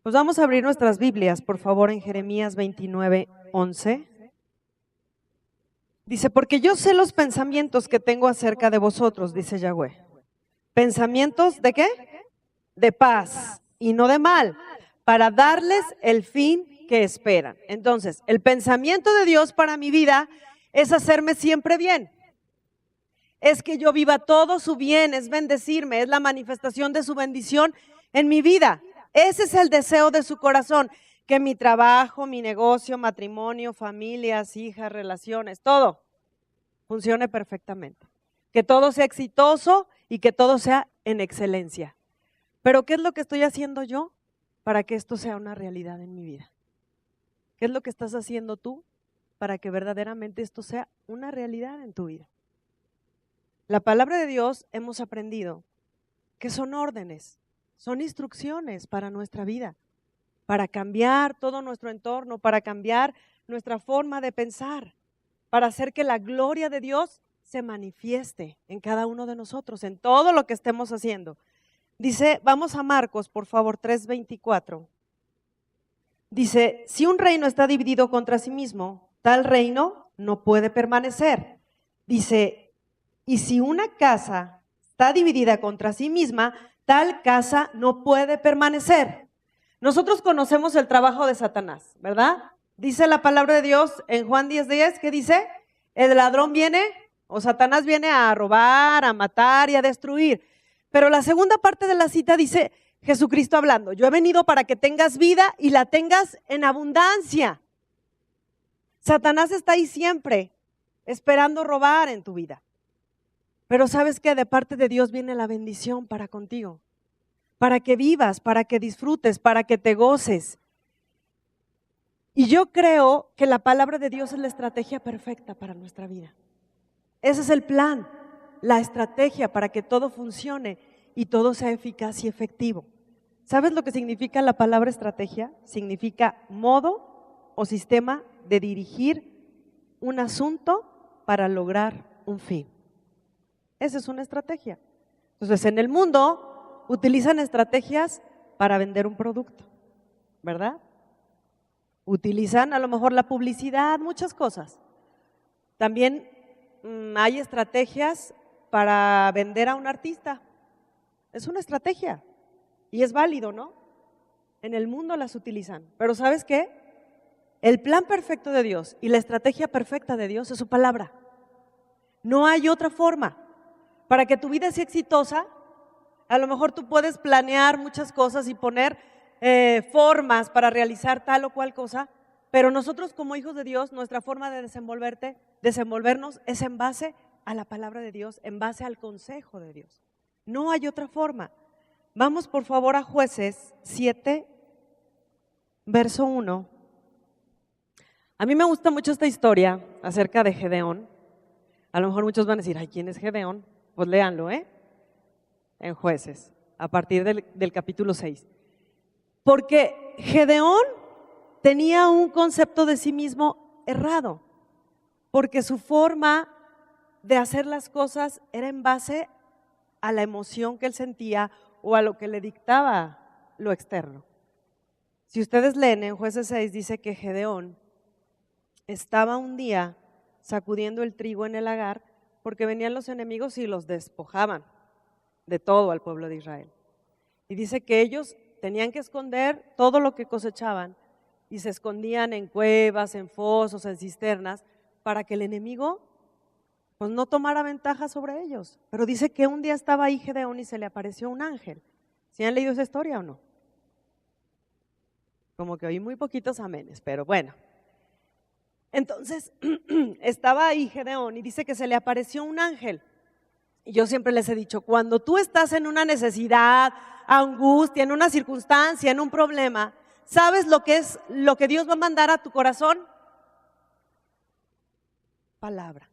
Pues vamos a abrir nuestras Biblias, por favor, en Jeremías 29:11. Dice, porque yo sé los pensamientos que tengo acerca de vosotros, dice Yahweh. ¿Pensamientos de qué? De paz y no de mal, para darles el fin que esperan. Entonces, el pensamiento de Dios para mi vida es hacerme siempre bien. Es que yo viva todo su bien, es bendecirme, es la manifestación de su bendición en mi vida. Ese es el deseo de su corazón, que mi trabajo, mi negocio, matrimonio, familias, hijas, relaciones, todo funcione perfectamente. Que todo sea exitoso y que todo sea en excelencia. Pero ¿qué es lo que estoy haciendo yo para que esto sea una realidad en mi vida? ¿Qué es lo que estás haciendo tú para que verdaderamente esto sea una realidad en tu vida? La palabra de Dios hemos aprendido que son órdenes, son instrucciones para nuestra vida, para cambiar todo nuestro entorno, para cambiar nuestra forma de pensar, para hacer que la gloria de Dios se manifieste en cada uno de nosotros, en todo lo que estemos haciendo. Dice, vamos a Marcos, por favor, 3:24. Dice, si un reino está dividido contra sí mismo, tal reino no puede permanecer. Dice, y si una casa está dividida contra sí misma, tal casa no puede permanecer. Nosotros conocemos el trabajo de Satanás, ¿verdad? Dice la palabra de Dios en Juan 10:10, ¿qué dice? El ladrón viene, o Satanás viene a robar, a matar y a destruir. Pero la segunda parte de la cita dice Jesucristo hablando, yo he venido para que tengas vida y la tengas en abundancia. Satanás está ahí siempre, esperando robar en tu vida. Pero sabes que de parte de Dios viene la bendición para contigo, para que vivas, para que disfrutes, para que te goces. Y yo creo que la palabra de Dios es la estrategia perfecta para nuestra vida. Ese es el plan, la estrategia para que todo funcione y todo sea eficaz y efectivo. ¿Sabes lo que significa la palabra estrategia? Significa modo o sistema de dirigir un asunto para lograr un fin. Esa es una estrategia. Entonces, en el mundo utilizan estrategias para vender un producto, ¿verdad? Utilizan a lo mejor la publicidad, muchas cosas. También hay estrategias para vender a un artista. Es una estrategia y es válido, ¿no? En el mundo las utilizan. Pero ¿sabes qué? El plan perfecto de Dios y la estrategia perfecta de Dios es su palabra. No hay otra forma. Para que tu vida sea exitosa, a lo mejor tú puedes planear muchas cosas y poner formas para realizar tal o cual cosa, pero nosotros como hijos de Dios, nuestra forma de desenvolvernos es en base a la palabra de Dios, en base al consejo de Dios. No hay otra forma. Vamos por favor a Jueces 7, verso 1. A mí me gusta mucho esta historia acerca de Gedeón. A lo mejor muchos van a decir, ay, ¿quién es Gedeón? Pues léanlo, en Jueces, a partir del capítulo 6. Porque Gedeón tenía un concepto de sí mismo errado, porque su forma de hacer las cosas era en base a la emoción que él sentía o a lo que le dictaba lo externo. Si ustedes leen en Jueces 6, dice que Gedeón estaba un día sacudiendo el trigo en el lagar porque venían los enemigos y los despojaban de todo al pueblo de Israel. Y dice que ellos tenían que esconder todo lo que cosechaban y se escondían en cuevas, en fosos, en cisternas, para que el enemigo pues no tomara ventaja sobre ellos. Pero dice que un día estaba ahí Gedeón y se le apareció un ángel. ¿Sí han leído esa historia o no? Como que oí muy poquitos amenes, pero bueno. Entonces, estaba ahí Gedeón y dice que se le apareció un ángel. Y yo siempre les he dicho, cuando tú estás en una necesidad, angustia, en una circunstancia, en un problema, ¿sabes lo que es lo que Dios va a mandar a tu corazón? Palabra.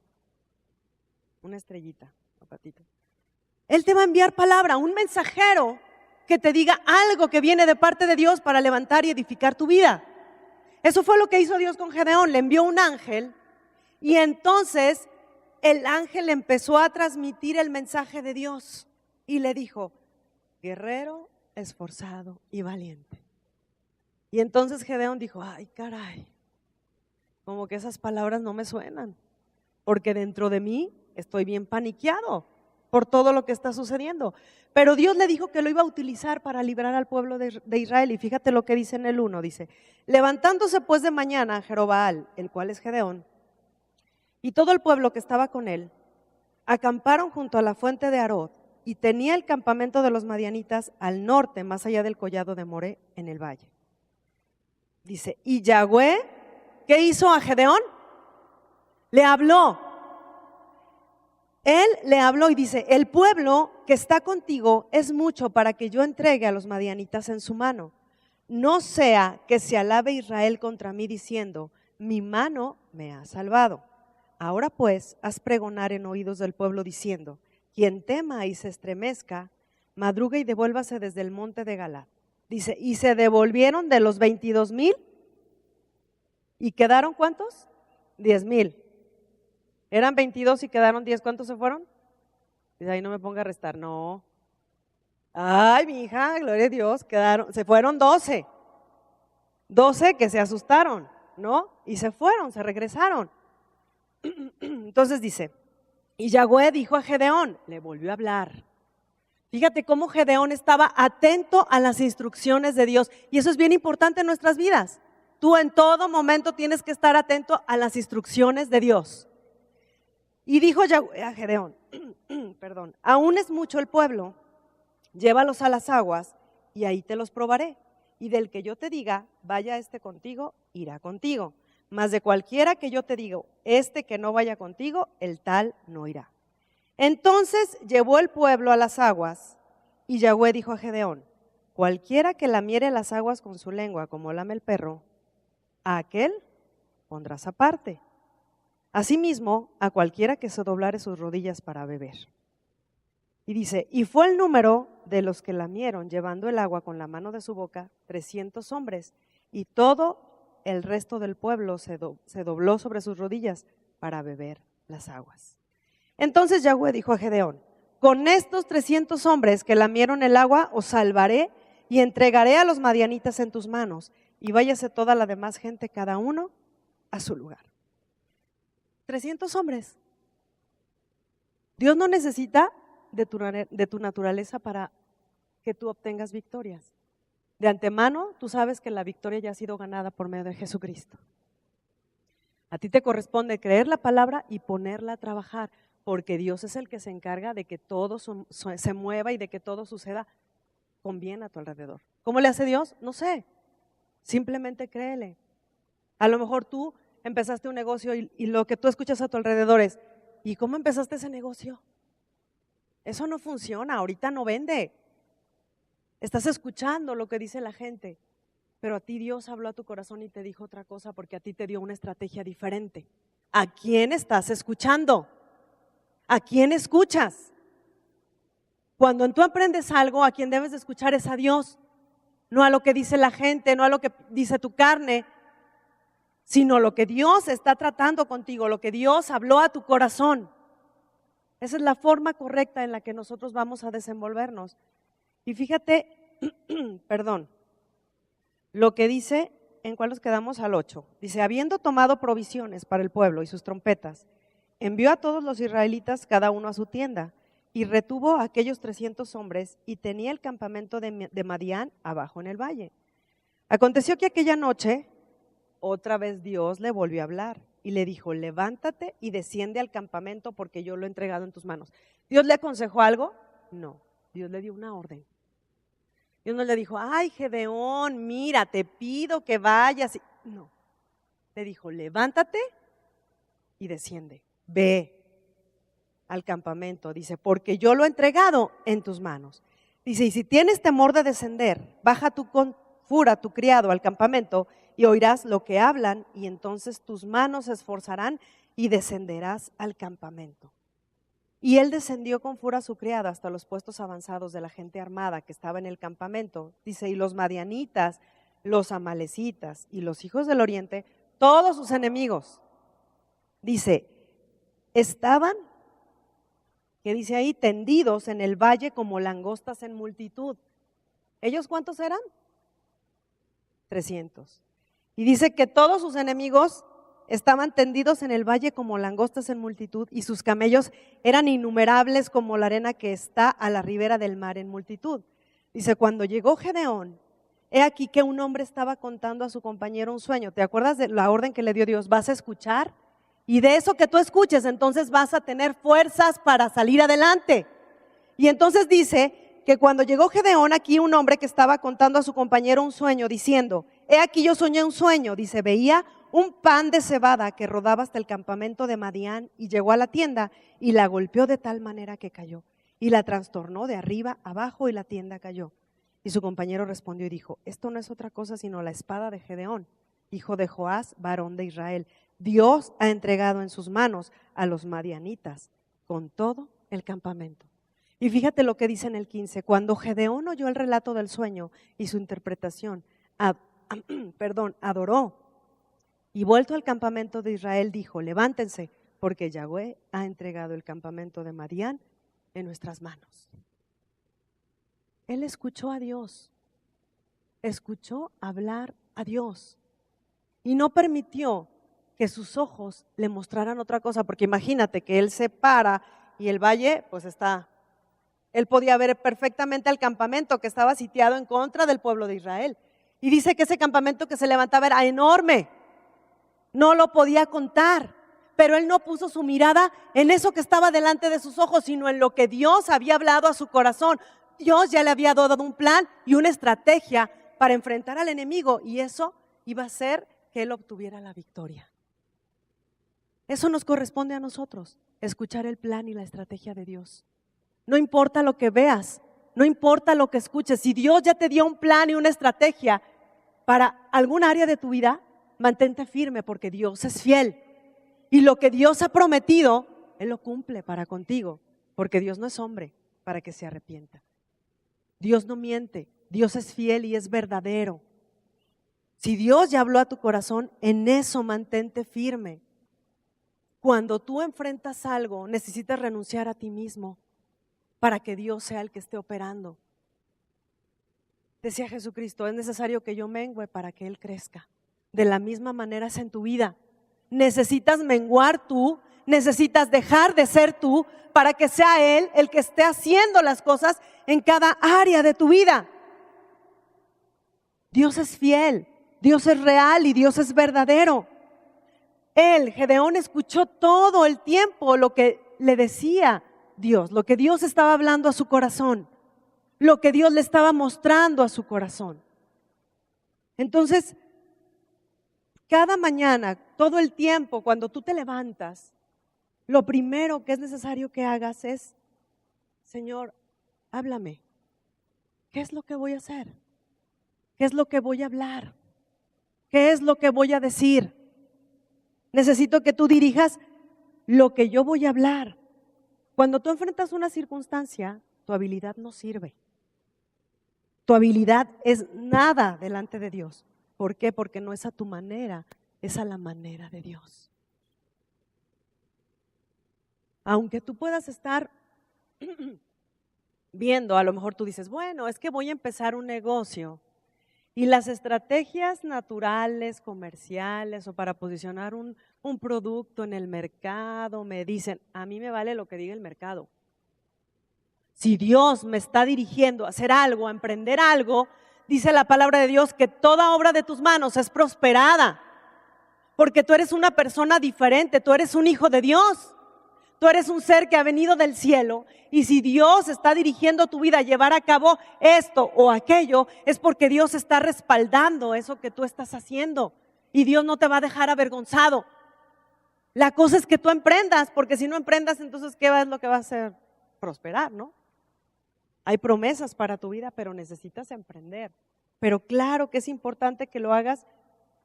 Una estrellita, un patito. Él te va a enviar palabra, un mensajero que te diga algo que viene de parte de Dios para levantar y edificar tu vida. Eso fue lo que hizo Dios con Gedeón, le envió un ángel y entonces el ángel empezó a transmitir el mensaje de Dios y le dijo, guerrero, esforzado y valiente. Y entonces Gedeón dijo, ay caray, como que esas palabras no me suenan, porque dentro de mí estoy bien paniqueado por todo lo que está sucediendo. Pero Dios le dijo que lo iba a utilizar para librar al pueblo de Israel. Y fíjate lo que dice en el 1, dice, levantándose pues de mañana Jerobbaal, el cual es Gedeón, y todo el pueblo que estaba con él, acamparon junto a la fuente de Arod, y tenía el campamento de los madianitas al norte, más allá del collado de Moré, en el valle. Dice, y Yahweh, ¿qué hizo a Gedeón? Le habló. Él le habló y dice, el pueblo que está contigo es mucho para que yo entregue a los madianitas en su mano. No sea que se alabe Israel contra mí diciendo, mi mano me ha salvado. Ahora pues, haz pregonar en oídos del pueblo diciendo, quien tema y se estremezca, madrugue y devuélvase desde el monte de Galad. Dice, y se devolvieron de los 22,000 y quedaron ¿cuántos? 10,000. Eran 22 y quedaron 10, ¿cuántos se fueron? Dice, ahí no me ponga a restar, no. Ay, mi hija, gloria a Dios, se fueron 12. 12 que se asustaron, ¿no? Y se fueron, se regresaron. Entonces dice, y Yahweh dijo a Gedeón, le volvió a hablar. Fíjate cómo Gedeón estaba atento a las instrucciones de Dios. Y eso es bien importante en nuestras vidas. Tú en todo momento tienes que estar atento a las instrucciones de Dios. Y dijo Yahweh a Gedeón, perdón, aún es mucho el pueblo, llévalos a las aguas y ahí te los probaré. Y del que yo te diga, vaya este contigo, irá contigo. Mas de cualquiera que yo te digo, este que no vaya contigo, el tal no irá. Entonces llevó el pueblo a las aguas y Yahweh dijo a Gedeón, cualquiera que lamiere las aguas con su lengua como lame el perro, a aquel pondrás aparte. Asimismo, a cualquiera que se doblare sus rodillas para beber. Y dice, y fue el número de los que lamieron llevando el agua con la mano de su boca, 300 hombres, y todo el resto del pueblo se dobló sobre sus rodillas para beber las aguas. Entonces Yahweh dijo a Gedeón, con estos 300 hombres que lamieron el agua os salvaré y entregaré a los madianitas en tus manos, y váyase toda la demás gente, cada uno a su lugar. 300 hombres. Dios no necesita de tu naturaleza para que tú obtengas victorias. De antemano, tú sabes que la victoria ya ha sido ganada por medio de Jesucristo. A ti te corresponde creer la palabra y ponerla a trabajar, porque Dios es el que se encarga de que todo se mueva y de que todo suceda con bien a tu alrededor. ¿Cómo le hace Dios? No sé. Simplemente créele. A lo mejor tú empezaste un negocio y lo que tú escuchas a tu alrededor es, ¿y cómo empezaste ese negocio? Eso no funciona, ahorita no vende. Estás escuchando lo que dice la gente, pero a ti Dios habló a tu corazón y te dijo otra cosa porque a ti te dio una estrategia diferente. ¿A quién estás escuchando? ¿A quién escuchas? Cuando tú aprendes algo, a quien debes de escuchar es a Dios, no a lo que dice la gente, no a lo que dice tu carne, sino lo que Dios está tratando contigo, lo que Dios habló a tu corazón. Esa es la forma correcta en la que nosotros vamos a desenvolvernos. Y fíjate, perdón, lo que dice, ¿en cuál nos quedamos? Al 8. Dice, habiendo tomado provisiones para el pueblo y sus trompetas, envió a todos los israelitas cada uno a su tienda y retuvo a aquellos 300 hombres y tenía el campamento de Madián abajo en el valle. Aconteció que aquella noche, otra vez Dios le volvió a hablar y le dijo, levántate y desciende al campamento porque yo lo he entregado en tus manos. ¿Dios le aconsejó algo? No, Dios le dio una orden. Dios no le dijo, ay Gedeón, mira, te pido que vayas. No, le dijo, levántate y desciende, ve al campamento. Dice, porque yo lo he entregado en tus manos. Dice, y si tienes temor de descender, baja tú con fura tu criado al campamento y oirás lo que hablan y entonces tus manos se esforzarán y descenderás al campamento. Y él descendió con fura a su criado hasta los puestos avanzados de la gente armada que estaba en el campamento. Dice, y los madianitas, los amalecitas y los hijos del oriente, todos sus enemigos, dice, estaban, ¿qué dice ahí? Tendidos en el valle como langostas en multitud. ¿Ellos cuántos eran? 300. Y dice que todos sus enemigos estaban tendidos en el valle como langostas en multitud, y sus camellos eran innumerables como la arena que está a la ribera del mar en multitud. Dice, cuando llegó Gedeón, he aquí que un hombre estaba contando a su compañero un sueño. ¿Te acuerdas de la orden que le dio Dios? Vas a escuchar, y de eso que tú escuches, entonces vas a tener fuerzas para salir adelante. Y entonces dice que cuando llegó Gedeón, aquí un hombre que estaba contando a su compañero un sueño, diciendo, he aquí yo soñé un sueño. Dice, veía un pan de cebada que rodaba hasta el campamento de Madián, y llegó a la tienda y la golpeó de tal manera que cayó, y la trastornó de arriba abajo, y la tienda cayó. Y su compañero respondió y dijo, esto no es otra cosa sino la espada de Gedeón, hijo de Joás, varón de Israel. Dios ha entregado en sus manos a los madianitas con todo el campamento. Y fíjate lo que dice en el 15, cuando Gedeón oyó el relato del sueño y su interpretación, adoró, y vuelto al campamento de Israel dijo, levántense, porque Yahweh ha entregado el campamento de Madián en nuestras manos. Él escuchó a Dios, escuchó hablar a Dios, y no permitió que sus ojos le mostraran otra cosa, porque imagínate que él se para y el valle pues está, él podía ver perfectamente el campamento que estaba sitiado en contra del pueblo de Israel, y dice que ese campamento que se levantaba era enorme, no lo podía contar, pero él no puso su mirada en eso que estaba delante de sus ojos, sino en lo que Dios había hablado a su corazón. Dios ya le había dado un plan y una estrategia para enfrentar al enemigo, y eso iba a hacer que él obtuviera la victoria. Eso nos corresponde a nosotros, escuchar el plan y la estrategia de Dios. No importa lo que veas, no importa lo que escuches, si Dios ya te dio un plan y una estrategia para algún área de tu vida, mantente firme, porque Dios es fiel. Y lo que Dios ha prometido, Él lo cumple para contigo, porque Dios no es hombre para que se arrepienta. Dios no miente, Dios es fiel y es verdadero. Si Dios ya habló a tu corazón, en eso mantente firme. Cuando tú enfrentas algo, necesitas renunciar a ti mismo para que Dios sea el que esté operando. Decía Jesucristo, es necesario que yo mengüe para que Él crezca. De la misma manera es en tu vida. Necesitas menguar tú, necesitas dejar de ser tú para que sea Él el que esté haciendo las cosas en cada área de tu vida. Dios es fiel, Dios es real y Dios es verdadero. Gedeón escuchó todo el tiempo lo que le decía Dios, lo que Dios estaba hablando a su corazón, lo que Dios le estaba mostrando a su corazón. Entonces, cada mañana, todo el tiempo, cuando tú te levantas, lo primero que es necesario que hagas es, Señor, háblame. ¿Qué es lo que voy a hacer? ¿Qué es lo que voy a hablar? ¿Qué es lo que voy a decir? Necesito que tú dirijas lo que yo voy a hablar. Cuando tú enfrentas una circunstancia, tu habilidad no sirve. Tu habilidad es nada delante de Dios. ¿Por qué? Porque no es a tu manera, es a la manera de Dios. Aunque tú puedas estar viendo, a lo mejor tú dices, bueno, es que voy a empezar un negocio y las estrategias naturales, comerciales o para posicionar un producto en el mercado me dicen, a mí me vale lo que diga el mercado. Si Dios me está dirigiendo a hacer algo, a emprender algo, dice la palabra de Dios que toda obra de tus manos es prosperada, porque tú eres una persona diferente, tú eres un hijo de Dios, tú eres un ser que ha venido del cielo, y si Dios está dirigiendo tu vida a llevar a cabo esto o aquello, es porque Dios está respaldando eso que tú estás haciendo, y Dios no te va a dejar avergonzado. La cosa es que tú emprendas, porque si no emprendas, entonces ¿qué es lo que va a hacer? Prosperar, ¿no? Hay promesas para tu vida, pero necesitas emprender. Pero claro que es importante que lo hagas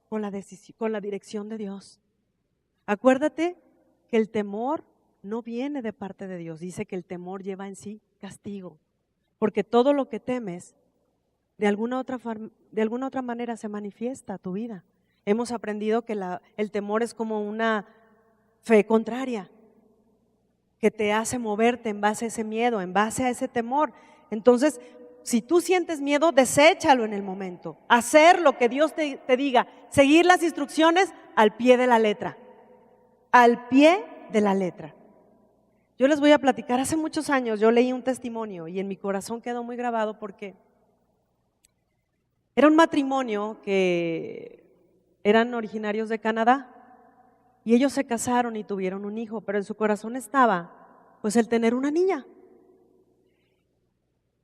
con la dirección de Dios. Acuérdate que el temor no viene de parte de Dios. Dice que el temor lleva en sí castigo, porque todo lo que temes de alguna otra manera se manifiesta a tu vida. Hemos aprendido que el temor es como una fe contraria, que te hace moverte en base a ese miedo, en base a ese temor. Entonces, si tú sientes miedo, deséchalo en el momento. Hacer lo que Dios te diga, seguir las instrucciones al pie de la letra. Al pie de la letra. Yo les voy a platicar, hace muchos años yo leí un testimonio y en mi corazón quedó muy grabado porque era un matrimonio que eran originarios de Canadá y ellos se casaron y tuvieron un hijo, pero en su corazón estaba pues el tener una niña.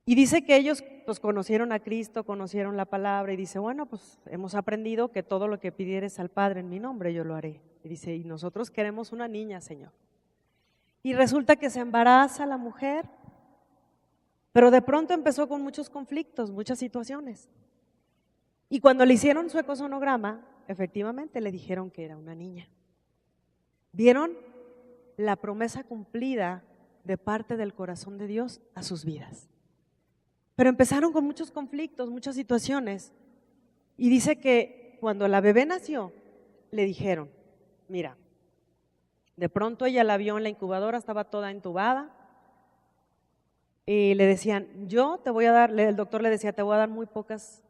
Y dice que ellos pues conocieron a Cristo, conocieron la palabra y dice, bueno, pues hemos aprendido que todo lo que pidieres al Padre en mi nombre yo lo haré. Y dice, y nosotros queremos una niña, Señor. Y resulta que se embaraza la mujer, pero de pronto empezó con muchos conflictos, muchas situaciones. Y cuando le hicieron su ecosonograma, efectivamente le dijeron que era una niña. ¿Vieron la promesa cumplida de parte del corazón de Dios a sus vidas? Pero empezaron con muchos conflictos, muchas situaciones. Y dice que cuando la bebé nació, le dijeron, mira, de pronto ella la vio en la incubadora, estaba toda entubada. Y le decían, yo te voy a dar, el doctor le decía, te voy a dar muy pocas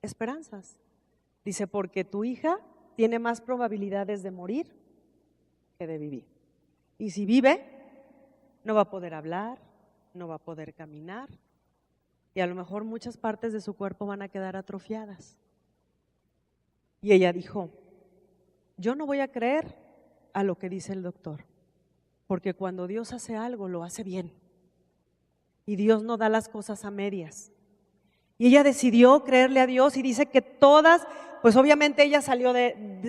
esperanzas. Dice, porque tu hija tiene más probabilidades de morir que de vivir. Y si vive, no va a poder hablar, no va a poder caminar. Y a lo mejor muchas partes de su cuerpo van a quedar atrofiadas. Y ella dijo, yo no voy a creer a lo que dice el doctor, porque cuando Dios hace algo, lo hace bien. Y Dios no da las cosas a medias. Y ella decidió creerle a Dios y dice que todas, pues obviamente ella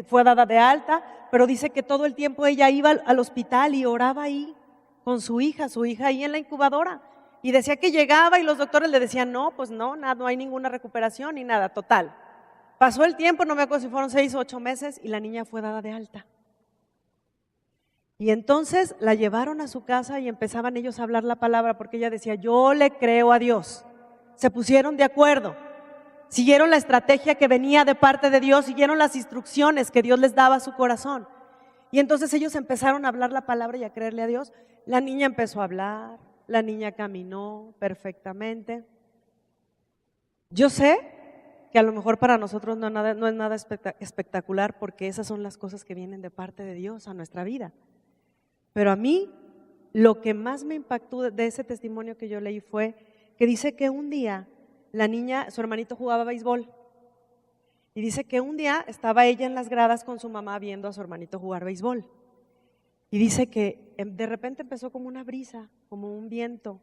fue dada de alta, pero dice que todo el tiempo ella iba al hospital y oraba ahí con su hija ahí en la incubadora. Y decía que llegaba y los doctores le decían, no, pues no, nada, no hay ninguna recuperación ni nada, total. Pasó el tiempo, no me acuerdo si fueron 6 o 8 meses y la niña fue dada de alta. Y entonces la llevaron a su casa y empezaban ellos a hablar la palabra porque ella decía, yo le creo a Dios. Se pusieron de acuerdo, siguieron la estrategia que venía de parte de Dios, siguieron las instrucciones que Dios les daba a su corazón. Y entonces ellos empezaron a hablar la palabra y a creerle a Dios. La niña empezó a hablar. La niña caminó perfectamente. Yo sé que a lo mejor para nosotros no es nada espectacular porque esas son las cosas que vienen de parte de Dios a nuestra vida. Pero a mí lo que más me impactó de ese testimonio que yo leí fue que dice que un día la niña, su hermanito jugaba béisbol y dice que un día estaba ella en las gradas con su mamá viendo a su hermanito jugar béisbol. Y dice que de repente empezó como una brisa, como un viento.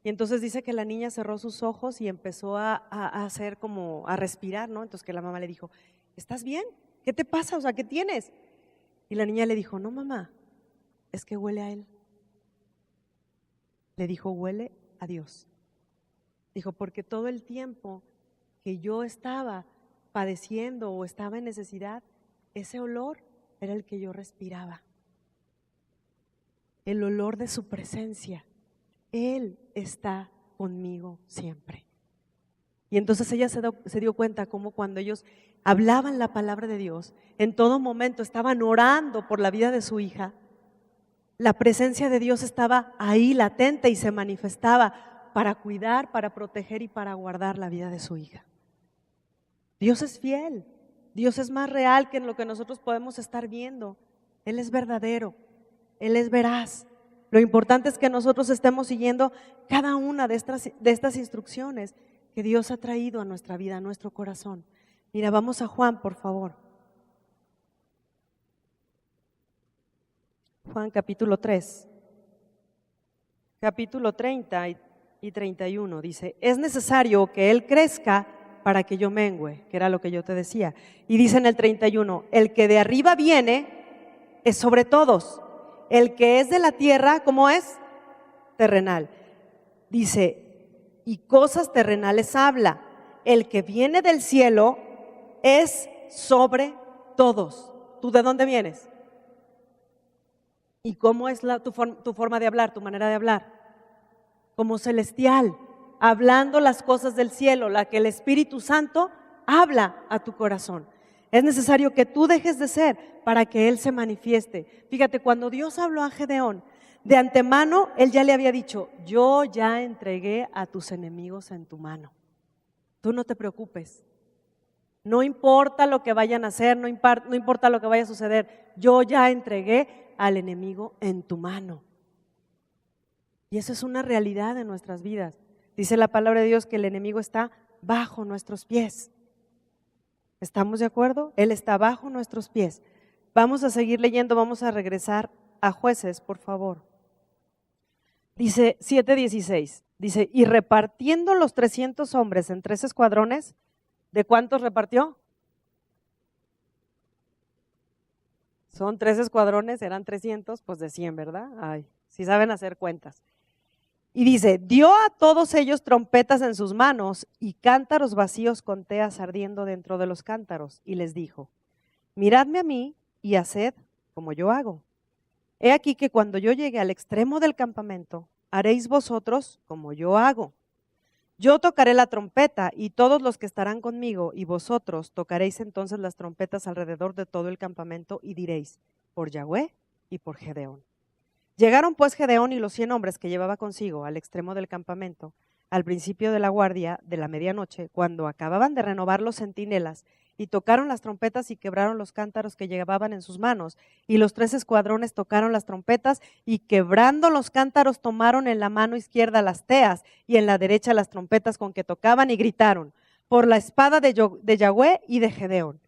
Y entonces dice que la niña cerró sus ojos y empezó a hacer como a respirar, ¿no? Entonces que la mamá le dijo, ¿estás bien? ¿Qué te pasa? O sea, ¿qué tienes? Y la niña le dijo, no mamá, es que huele a él. Le dijo, huele a Dios. Dijo, porque todo el tiempo que yo estaba padeciendo o estaba en necesidad, ese olor era el que yo respiraba. El olor de su presencia. Él está conmigo siempre. Y entonces ella se dio cuenta como cuando ellos hablaban la palabra de Dios, en todo momento estaban orando por la vida de su hija, la presencia de Dios estaba ahí latente y se manifestaba para cuidar, para proteger y para guardar la vida de su hija. Dios es fiel, Dios es más real que en lo que nosotros podemos estar viendo. Él es verdadero. Él es veraz. Lo importante es que nosotros estemos siguiendo cada una de estas instrucciones que Dios ha traído a nuestra vida, a nuestro corazón. Mira, vamos a Juan, por favor. Juan capítulo 3, capítulo 30 y 31. Dice, es necesario que Él crezca para que yo mengüe, que era lo que yo te decía. Y dice en el 31, el que de arriba viene es sobre todos. El que es de la tierra, ¿cómo es? Terrenal. Dice, y cosas terrenales habla. El que viene del cielo es sobre todos. ¿Tú de dónde vienes? ¿Y cómo es tu forma de hablar, tu manera de hablar? Como celestial, hablando las cosas del cielo, la que el Espíritu Santo habla a tu corazón. Es necesario que tú dejes de ser para que Él se manifieste. Fíjate, cuando Dios habló a Gedeón, De antemano, Él ya le había dicho, yo ya entregué a tus enemigos en tu mano. Tú no te preocupes. No importa lo que vayan a hacer, no importa lo que vaya a suceder. Yo ya entregué al enemigo en tu mano. Y eso es una realidad en nuestras vidas. Dice la palabra de Dios que el enemigo está bajo nuestros pies. ¿Estamos de acuerdo? Él está bajo nuestros pies. Vamos a seguir leyendo, vamos a regresar a Jueces, por favor. Dice 7:16, dice, y repartiendo los 300 hombres en 3 escuadrones, ¿de cuántos repartió? Son 3 escuadrones, eran 300, pues de 100, ¿verdad? Ay, sí saben hacer cuentas. Y dice, dio a todos ellos trompetas en sus manos y cántaros vacíos con teas ardiendo dentro de los cántaros. Y les dijo, miradme a mí y haced como yo hago. He aquí que cuando yo llegue al extremo del campamento, haréis vosotros como yo hago. Yo tocaré la trompeta y todos los que estarán conmigo y vosotros tocaréis entonces las trompetas alrededor de todo el campamento y diréis, por Yahweh y por Gedeón. Llegaron pues Gedeón y los 100 hombres que llevaba consigo al extremo del campamento, al principio de la guardia de la medianoche, cuando acababan de renovar los centinelas, y tocaron las trompetas y quebraron los cántaros que llevaban en sus manos, y los 3 escuadrones tocaron las trompetas, y quebrando los cántaros tomaron en la mano izquierda las teas, y en la derecha las trompetas con que tocaban, y gritaron, por la espada de Yahweh y de Gedeón.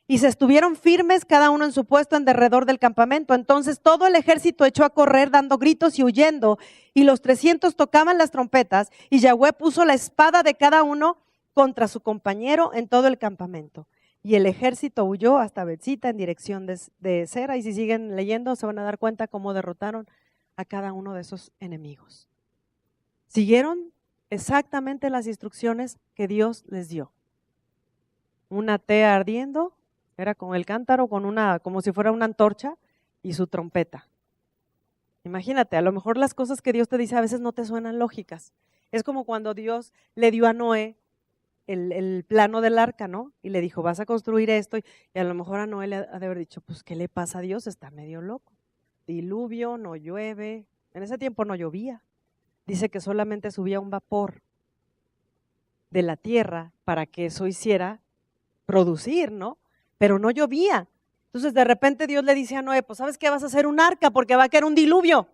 Y se estuvieron firmes cada uno en su puesto en derredor del campamento. Entonces todo el ejército echó a correr dando gritos y huyendo, y los 300 tocaban las trompetas, y Yahweh puso la espada de cada uno contra su compañero en todo el campamento. Y el ejército huyó hasta Betzita en dirección de Sera, y si siguen leyendo se van a dar cuenta cómo derrotaron a cada uno de esos enemigos. Siguieron exactamente las instrucciones que Dios les dio. Una tea ardiendo, era con el cántaro, como si fuera una antorcha, y su trompeta. Imagínate, a lo mejor las cosas que Dios te dice a veces no te suenan lógicas. Es como cuando Dios le dio a Noé el plano del arca, ¿no? Y le dijo, vas a construir esto, y a lo mejor a Noé le ha de haber dicho, pues, ¿qué le pasa a Dios? Está medio loco. Diluvio, no llueve. En ese tiempo no llovía. Dice que solamente subía un vapor de la tierra para que eso hiciera producir, ¿no? Pero no llovía. Entonces de repente Dios le dice a Noé, pues ¿sabes qué? Vas a hacer un arca porque va a caer un diluvio.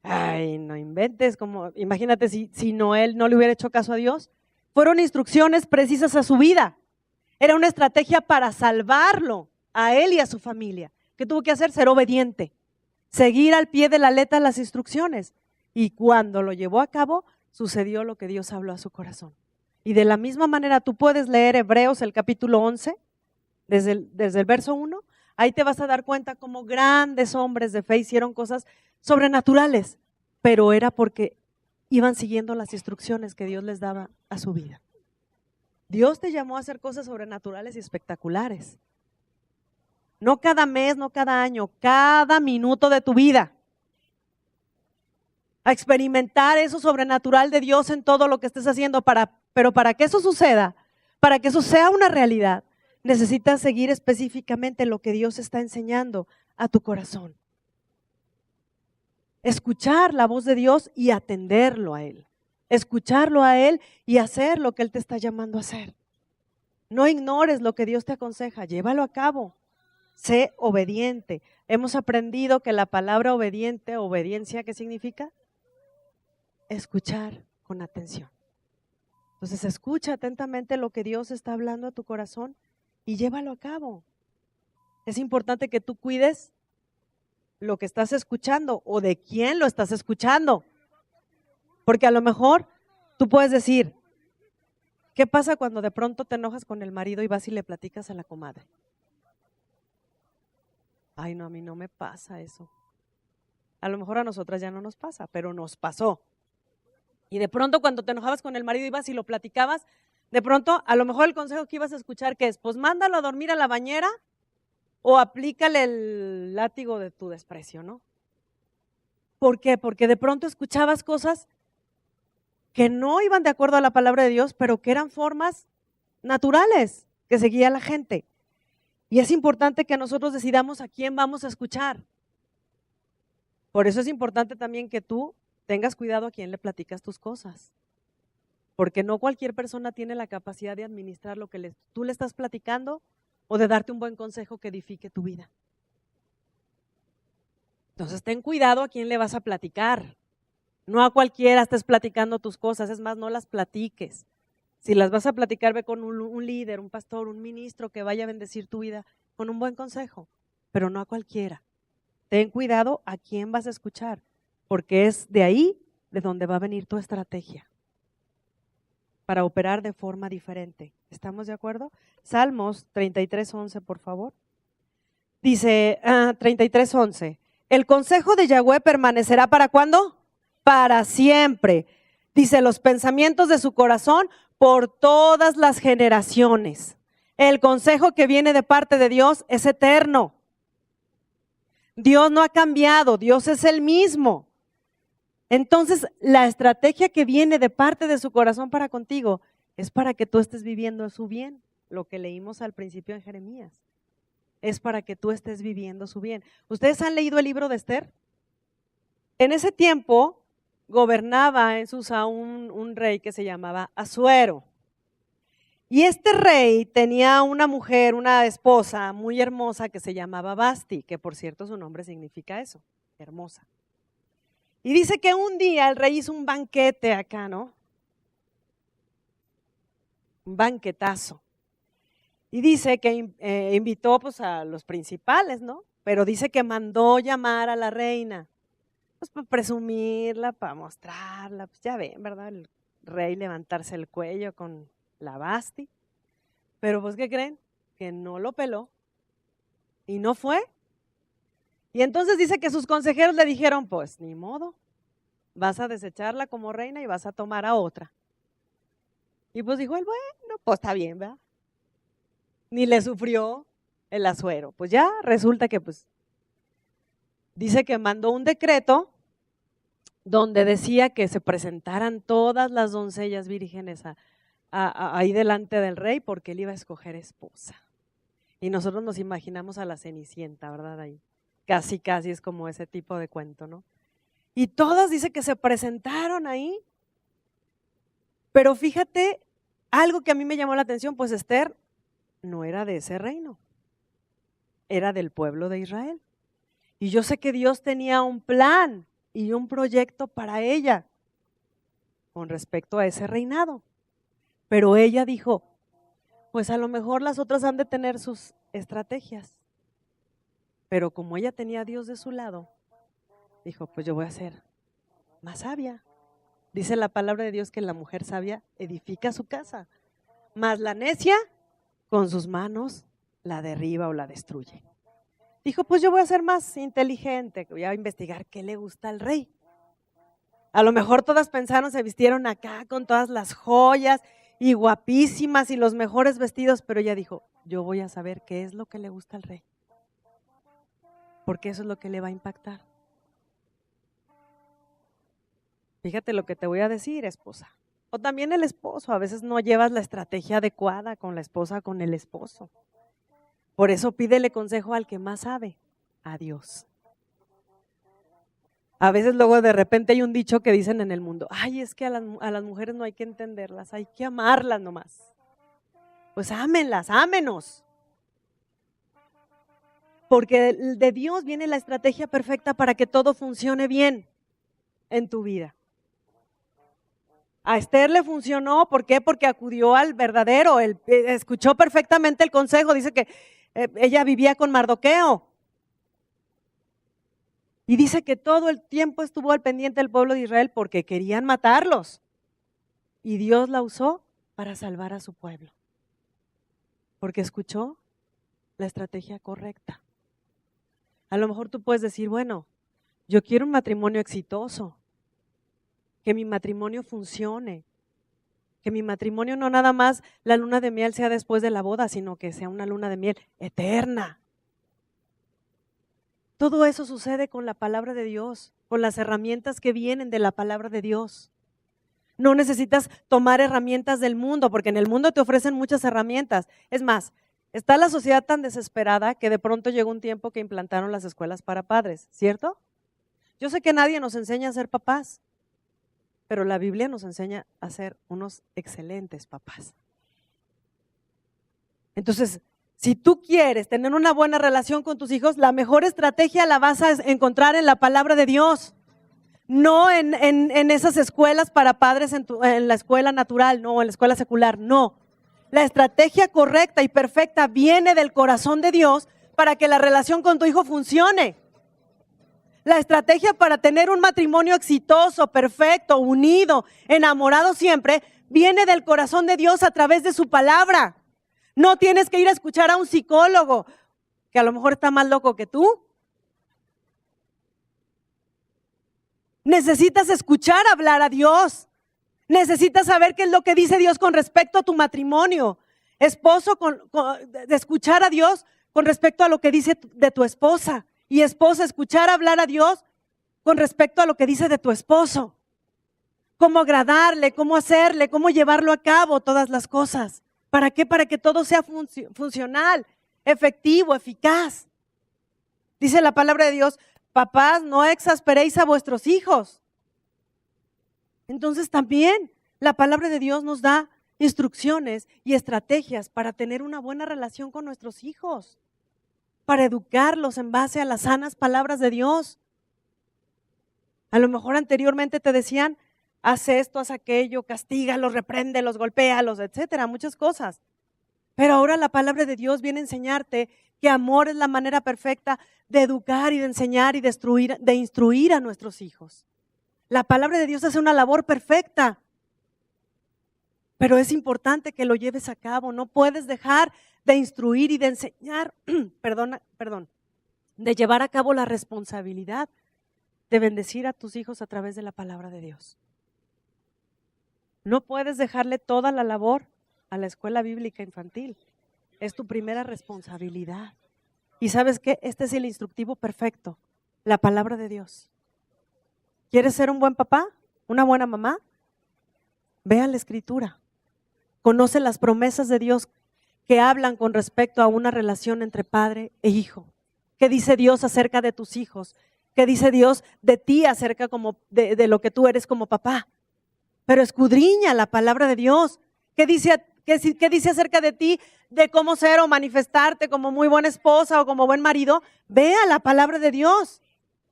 Ay, no inventes, imagínate si Noé no le hubiera hecho caso a Dios. Fueron instrucciones precisas a su vida. Era una estrategia para salvarlo, a él y a su familia. ¿Qué tuvo que hacer? Ser obediente, seguir al pie de la letra las instrucciones. Y cuando lo llevó a cabo, sucedió lo que Dios habló a su corazón. Y de la misma manera tú puedes leer Hebreos el capítulo 11, desde el verso 1, ahí te vas a dar cuenta cómo grandes hombres de fe hicieron cosas sobrenaturales, pero era porque iban siguiendo las instrucciones que Dios les daba a su vida. Dios te llamó a hacer cosas sobrenaturales y espectaculares. No cada mes, no cada año, cada minuto de tu vida. A experimentar eso sobrenatural de Dios en todo lo que estés haciendo, pero para que eso suceda, para que eso sea una realidad, necesitas seguir específicamente lo que Dios está enseñando a tu corazón. Escuchar la voz de Dios y atenderlo a Él. Escucharlo a Él y hacer lo que Él te está llamando a hacer. No ignores lo que Dios te aconseja, llévalo a cabo. Sé obediente. Hemos aprendido que la palabra obediente, obediencia, ¿qué significa? Escuchar con atención. Entonces escucha atentamente lo que Dios está hablando a tu corazón y llévalo a cabo. Es importante que tú cuides lo que estás escuchando o de quién lo estás escuchando. Porque a lo mejor tú puedes decir, ¿qué pasa cuando de pronto te enojas con el marido y vas y le platicas a la comadre? Ay, no, a mí no me pasa eso. A lo mejor a nosotras ya no nos pasa, pero nos pasó. Y de pronto cuando te enojabas con el marido ibas y lo platicabas, de pronto a lo mejor el consejo que ibas a escuchar que es, pues mándalo a dormir a la bañera o aplícale el látigo de tu desprecio, ¿no? ¿Por qué? Porque de pronto escuchabas cosas que no iban de acuerdo a la palabra de Dios, pero que eran formas naturales que seguía la gente. Y es importante que nosotros decidamos a quién vamos a escuchar. Por eso es importante también que tú tengas cuidado a quién le platicas tus cosas. Porque no cualquier persona tiene la capacidad de administrar lo que tú le estás platicando o de darte un buen consejo que edifique tu vida. Entonces ten cuidado a quién le vas a platicar. No a cualquiera estés platicando tus cosas, es más, no las platiques. Si las vas a platicar, ve con un líder, un pastor, un ministro que vaya a bendecir tu vida con un buen consejo, pero no a cualquiera. Ten cuidado a quién vas a escuchar, porque es de ahí de donde va a venir tu estrategia para operar de forma diferente. ¿Estamos de acuerdo? Salmos 33:11, por favor. Dice 33:11, el consejo de Yahweh permanecerá ¿para cuándo? Para siempre. Dice, los pensamientos de su corazón por todas las generaciones. El consejo que viene de parte de Dios es eterno. Dios no ha cambiado, Dios es el mismo. Entonces, la estrategia que viene de parte de su corazón para contigo es para que tú estés viviendo su bien, lo que leímos al principio en Jeremías. Es para que tú estés viviendo su bien. ¿Ustedes han leído el libro de Esther? En ese tiempo gobernaba en Susa un rey que se llamaba Asuero. Y este rey tenía una mujer, una esposa muy hermosa que se llamaba Basti, que por cierto su nombre significa eso, hermosa. Y dice que un día el rey hizo un banquete acá, ¿no? Un banquetazo. Y dice que invitó pues a los principales, ¿no? Pero dice que mandó llamar a la reina, pues para presumirla, para mostrarla, pues ya ven, ¿verdad? El rey levantarse el cuello con la Basti. Pero pues, ¿qué creen? Que no lo peló y no fue. Y entonces dice que sus consejeros le dijeron, pues ni modo, vas a desecharla como reina y vas a tomar a otra. Y pues dijo él, bueno, pues está bien, ¿verdad? Ni le sufrió el Asuero. Pues ya resulta que pues dice que mandó un decreto donde decía que se presentaran todas las doncellas vírgenes ahí delante del rey porque él iba a escoger esposa. Y nosotros nos imaginamos a la Cenicienta, ¿verdad? Ahí casi es como ese tipo de cuento, ¿no? Y todas dice que se presentaron ahí. Pero fíjate, algo que a mí me llamó la atención, pues Esther no era de ese reino, era del pueblo de Israel. Y yo sé que Dios tenía un plan y un proyecto para ella con respecto a ese reinado. Pero ella dijo, pues a lo mejor las otras han de tener sus estrategias. Pero como ella tenía a Dios de su lado, dijo, pues yo voy a ser más sabia. Dice la palabra de Dios que la mujer sabia edifica su casa, mas la necia con sus manos la derriba o la destruye. Dijo, pues yo voy a ser más inteligente, voy a investigar qué le gusta al rey. A lo mejor todas pensaron, se vistieron acá con todas las joyas y guapísimas y los mejores vestidos, pero ella dijo, yo voy a saber qué es lo que le gusta al rey, porque eso es lo que le va a impactar. Fíjate lo que te voy a decir, esposa. O también el esposo, a veces no llevas la estrategia adecuada con la esposa, con el esposo. Por eso pídele consejo al que más sabe, a Dios. A veces luego de repente hay un dicho que dicen en el mundo, ay, es que a las mujeres no hay que entenderlas, hay que amarlas nomás. Pues ámenlas, ámenos. Porque de Dios viene la estrategia perfecta para que todo funcione bien en tu vida. A Esther le funcionó, ¿por qué? Porque acudió al verdadero, escuchó perfectamente el consejo, dice que ella vivía con Mardoqueo. Y dice que todo el tiempo estuvo al pendiente del pueblo de Israel porque querían matarlos. Y Dios la usó para salvar a su pueblo. Porque escuchó la estrategia correcta. A lo mejor tú puedes decir, bueno, yo quiero un matrimonio exitoso. Que mi matrimonio funcione. Que mi matrimonio no nada más la luna de miel sea después de la boda, sino que sea una luna de miel eterna. Todo eso sucede con la palabra de Dios, con las herramientas que vienen de la palabra de Dios. No necesitas tomar herramientas del mundo, porque en el mundo te ofrecen muchas herramientas. Es más, está la sociedad tan desesperada que de pronto llegó un tiempo que implantaron las escuelas para padres, ¿cierto? Yo sé que nadie nos enseña a ser papás, pero la Biblia nos enseña a ser unos excelentes papás. Entonces, si tú quieres tener una buena relación con tus hijos, la mejor estrategia la vas a encontrar en la palabra de Dios. No en esas escuelas para padres, en la escuela natural, no, en la escuela secular, no. La estrategia correcta y perfecta viene del corazón de Dios para que la relación con tu hijo funcione. La estrategia para tener un matrimonio exitoso, perfecto, unido, enamorado siempre, viene del corazón de Dios a través de su palabra. No tienes que ir a escuchar a un psicólogo que a lo mejor está más loco que tú. Necesitas escuchar hablar a Dios. Necesitas saber qué es lo que dice Dios con respecto a tu matrimonio. Esposo, de escuchar a Dios con respecto a lo que dice de tu esposa. Y esposa, escuchar hablar a Dios con respecto a lo que dice de tu esposo. Cómo agradarle, cómo hacerle, cómo llevarlo a cabo, todas las cosas. ¿Para qué? Para que todo sea funcional, efectivo, eficaz. Dice la palabra de Dios, papás, no exasperéis a vuestros hijos. Entonces también la palabra de Dios nos da instrucciones y estrategias para tener una buena relación con nuestros hijos, para educarlos en base a las sanas palabras de Dios. A lo mejor anteriormente te decían, haz esto, haz aquello, castígalos, repréndelos, golpéalos, etcétera, muchas cosas. Pero ahora la palabra de Dios viene a enseñarte que amor es la manera perfecta de educar y de enseñar y de instruir a nuestros hijos. La palabra de Dios hace una labor perfecta, pero es importante que lo lleves a cabo. No puedes dejar de instruir y de enseñar, de llevar a cabo la responsabilidad de bendecir a tus hijos a través de la palabra de Dios. No puedes dejarle toda la labor a la escuela bíblica infantil. Es tu primera responsabilidad. ¿Y sabes qué? Este es el instructivo perfecto, la palabra de Dios. ¿Quieres ser un buen papá? ¿Una buena mamá? Ve a la Escritura. Conoce las promesas de Dios que hablan con respecto a una relación entre padre e hijo. ¿Qué dice Dios acerca de tus hijos? ¿Qué dice Dios de ti acerca de lo que tú eres como papá? Pero escudriña la palabra de Dios. ¿Qué dice acerca de ti, de cómo ser o manifestarte como muy buena esposa o como buen marido? Ve a la palabra de Dios.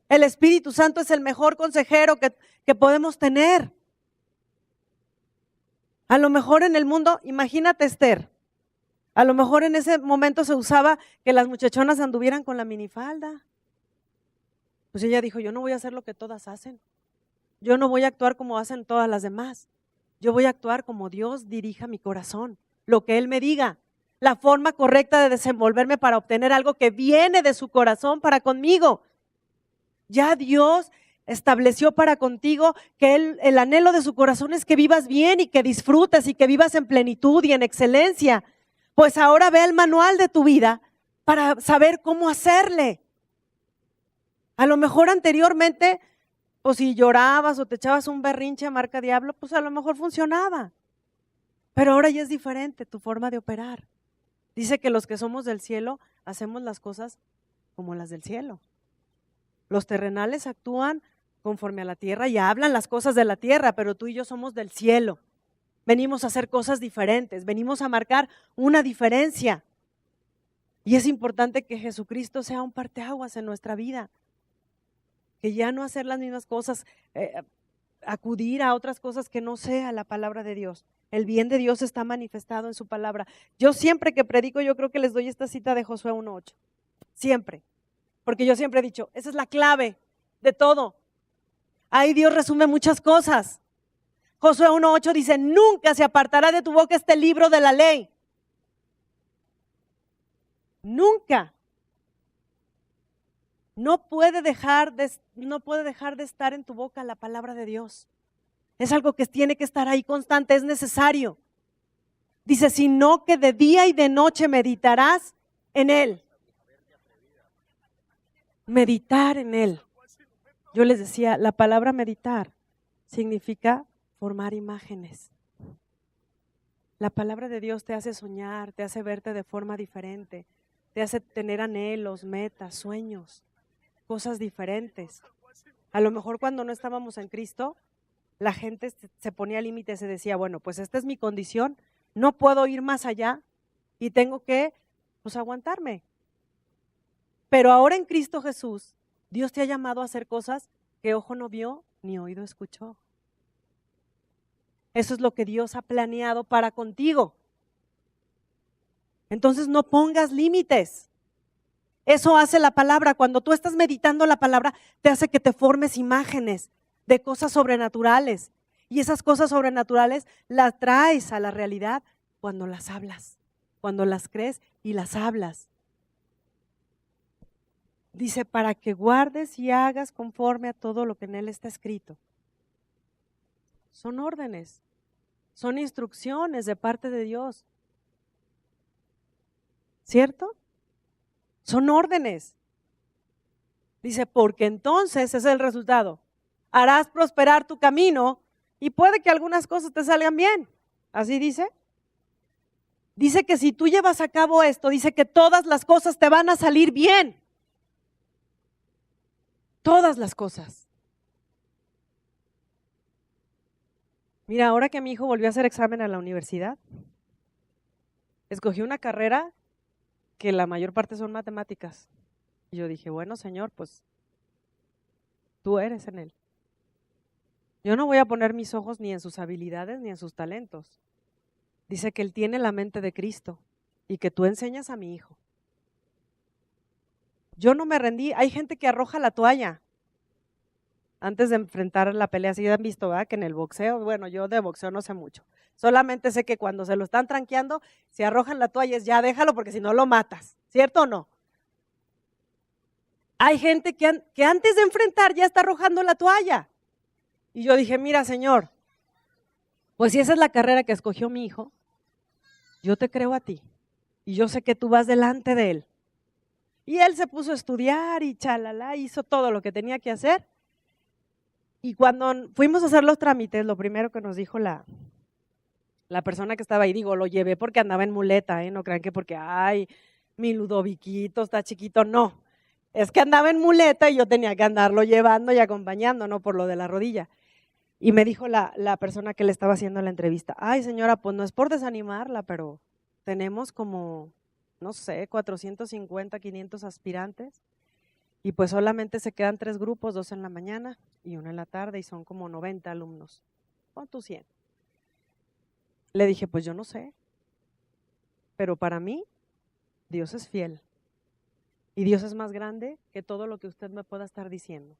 El Espíritu Santo es el mejor consejero que podemos tener. A lo mejor en el mundo, imagínate Esther, a lo mejor en ese momento se usaba que las muchachonas anduvieran con la minifalda. Pues ella dijo, yo no voy a hacer lo que todas hacen. Yo no voy a actuar como hacen todas las demás. Yo voy a actuar como Dios dirija mi corazón, lo que Él me diga, la forma correcta de desenvolverme para obtener algo que viene de su corazón para conmigo. Ya Dios estableció para contigo que el anhelo de su corazón es que vivas bien y que disfrutes y que vivas en plenitud y en excelencia. Pues ahora ve el manual de tu vida para saber cómo hacerle. A lo mejor anteriormente, pues si llorabas o te echabas un berrinche a marca diablo, pues a lo mejor funcionaba. Pero ahora ya es diferente tu forma de operar. Dice que los que somos del cielo hacemos las cosas como las del cielo. Los terrenales actúan conforme a la tierra y hablan las cosas de la tierra, pero tú y yo somos del cielo. Venimos a hacer cosas diferentes, venimos a marcar una diferencia. Y es importante que Jesucristo sea un parteaguas en nuestra vida. Que ya no hacer las mismas cosas, acudir a otras cosas que no sea la palabra de Dios. El bien de Dios está manifestado en su palabra. Yo siempre que predico, yo creo que les doy esta cita de Josué 1:8. Siempre. Porque yo siempre he dicho, esa es la clave de todo. Ahí Dios resume muchas cosas. Josué 1:8 dice, nunca se apartará de tu boca este libro de la ley. Nunca. No puede dejar de estar en tu boca la palabra de Dios. Es algo que tiene que estar ahí constante, es necesario. Dice, sino que de día y de noche meditarás en él. Meditar en él. Yo les decía, la palabra meditar significa formar imágenes. La palabra de Dios te hace soñar, te hace verte de forma diferente, te hace tener anhelos, metas, sueños, cosas diferentes. A lo mejor cuando no estábamos en Cristo, la gente se ponía límites, se decía, bueno, pues esta es mi condición, no puedo ir más allá y tengo que, pues, aguantarme. Pero ahora en Cristo Jesús, Dios te ha llamado a hacer cosas que ojo no vio ni oído escuchó. Eso es lo que Dios ha planeado para contigo. Entonces no pongas límites. Eso hace la palabra. Cuando tú estás meditando la palabra, te hace que te formes imágenes de cosas sobrenaturales. Y esas cosas sobrenaturales las traes a la realidad cuando las hablas, cuando las crees y las hablas. Dice, para que guardes y hagas conforme a todo lo que en él está escrito. Son órdenes, son instrucciones de parte de Dios. ¿Cierto? Son órdenes. Dice, porque entonces ese es el resultado. Harás prosperar tu camino y puede que algunas cosas te salgan bien. ¿Así dice? Dice que si tú llevas a cabo esto, dice que todas las cosas te van a salir bien. Todas las cosas. Mira, ahora que mi hijo volvió a hacer examen a la universidad, escogió una carrera que la mayor parte son matemáticas. Y yo dije, bueno, Señor, pues tú eres en él. Yo no voy a poner mis ojos ni en sus habilidades ni en sus talentos. Dice que él tiene la mente de Cristo y que tú enseñas a mi hijo. Yo no me rendí. Hay gente que arroja la toalla antes de enfrentar la pelea. ¿Sí han visto, verdad? Que en el boxeo, bueno, yo de boxeo no sé mucho. Solamente sé que cuando se lo están tranqueando, se arrojan la toalla, es ya déjalo porque si no lo matas. ¿Cierto o no? Hay gente que antes de enfrentar ya está arrojando la toalla. Y yo dije, mira, Señor, pues si esa es la carrera que escogió mi hijo, yo te creo a ti. Y yo sé que tú vas delante de él. Y él se puso a estudiar y chalala, hizo todo lo que tenía que hacer. Y cuando fuimos a hacer los trámites, lo primero que nos dijo la persona que estaba ahí, digo, lo llevé porque andaba en muleta, no crean que porque, ay, mi Ludoviquito está chiquito, no. Es que andaba en muleta y yo tenía que andarlo llevando y acompañando, no por lo de la rodilla. Y me dijo la persona que le estaba haciendo la entrevista, ay señora, pues no es por desanimarla, pero tenemos como, no sé, 450, 500 aspirantes y pues solamente se quedan 3 grupos, 2 en la mañana y 1 en la tarde y son como 90 alumnos. ¿Cuántos 100? Le dije, pues yo no sé, pero para mí Dios es fiel y Dios es más grande que todo lo que usted me pueda estar diciendo.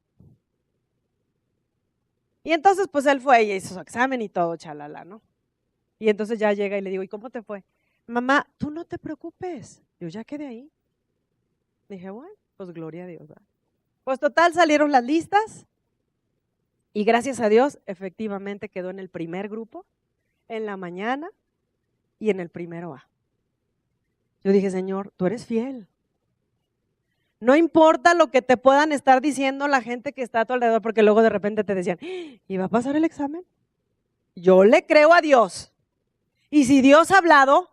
Y entonces pues él fue y hizo su examen y todo, chalala, ¿no? Y entonces ya llega y le digo, ¿y cómo te fue? Mamá, tú no te preocupes, yo ya quedé ahí. Dije, bueno, pues gloria a Dios, ¿verdad? Pues total, salieron las listas y gracias a Dios, efectivamente quedó en el primer grupo, en la mañana y en el primero A. Yo dije, Señor, tú eres fiel. No importa lo que te puedan estar diciendo la gente que está a tu alrededor, porque luego de repente te decían, ¿y va a pasar el examen? Yo le creo a Dios. Y si Dios ha hablado,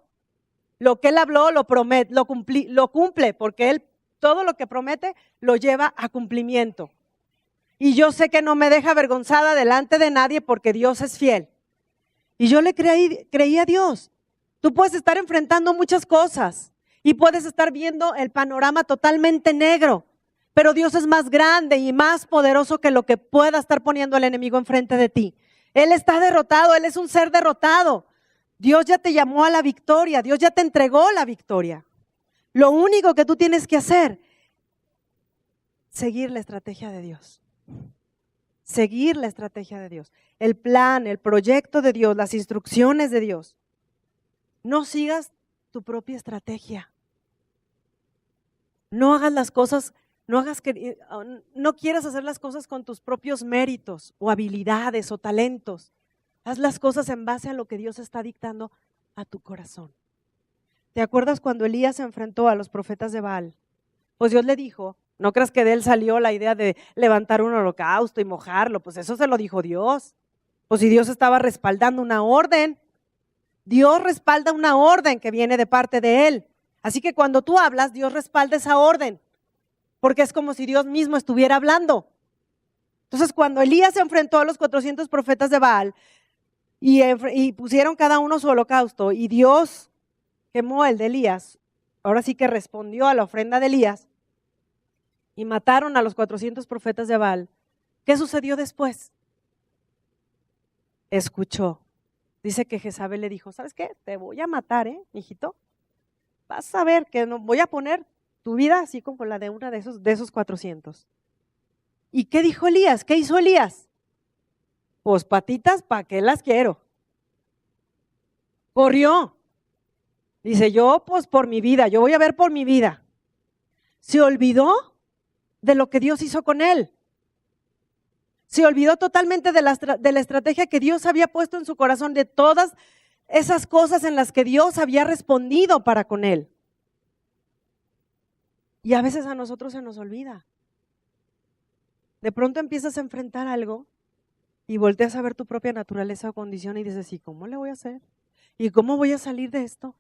lo que Él habló lo promete, lo cumple, porque Él todo lo que promete lo lleva a cumplimiento. Y yo sé que no me deja avergonzada delante de nadie porque Dios es fiel. Y yo le creí a Dios. Tú puedes estar enfrentando muchas cosas y puedes estar viendo el panorama totalmente negro, pero Dios es más grande y más poderoso que lo que pueda estar poniendo el enemigo enfrente de ti. Él está derrotado, Él es un ser derrotado. Dios ya te llamó a la victoria, Dios ya te entregó la victoria. Lo único que tú tienes que hacer, seguir la estrategia de Dios. Seguir la estrategia de Dios, el plan, el proyecto de Dios, las instrucciones de Dios. No sigas tu propia estrategia. No hagas las cosas, no quieras hacer las cosas con tus propios méritos o habilidades o talentos. Haz las cosas en base a lo que Dios está dictando a tu corazón. ¿Te acuerdas cuando Elías se enfrentó a los profetas de Baal? Pues Dios le dijo, no creas que de él salió la idea de levantar un holocausto y mojarlo, pues eso se lo dijo Dios. Pues si Dios estaba respaldando una orden, Dios respalda una orden que viene de parte de Él. Así que cuando tú hablas, Dios respalda esa orden, porque es como si Dios mismo estuviera hablando. Entonces, cuando Elías se enfrentó a los 400 profetas de Baal y pusieron cada uno su holocausto y Dios quemó el de Elías, ahora sí que respondió a la ofrenda de Elías y mataron a los 400 profetas de Baal, ¿qué sucedió después? Escuchó. Dice que Jezabel le dijo, ¿sabes qué? Te voy a matar, mijito. Vas a ver que no, voy a poner tu vida así como la de una de esos 400. ¿Y qué dijo Elías? ¿Qué hizo Elías? Pues patitas, ¿para qué las quiero? Corrió. Dice, yo pues por mi vida, yo voy a ver por mi vida. Se olvidó de lo que Dios hizo con él. Se olvidó totalmente de la estrategia que Dios había puesto en su corazón, de todas esas cosas en las que Dios había respondido para con él. Y a veces a nosotros se nos olvida. De pronto empiezas a enfrentar algo y volteas a ver tu propia naturaleza o condición y dices, ¿y cómo le voy a hacer? ¿Y cómo voy a salir de esto?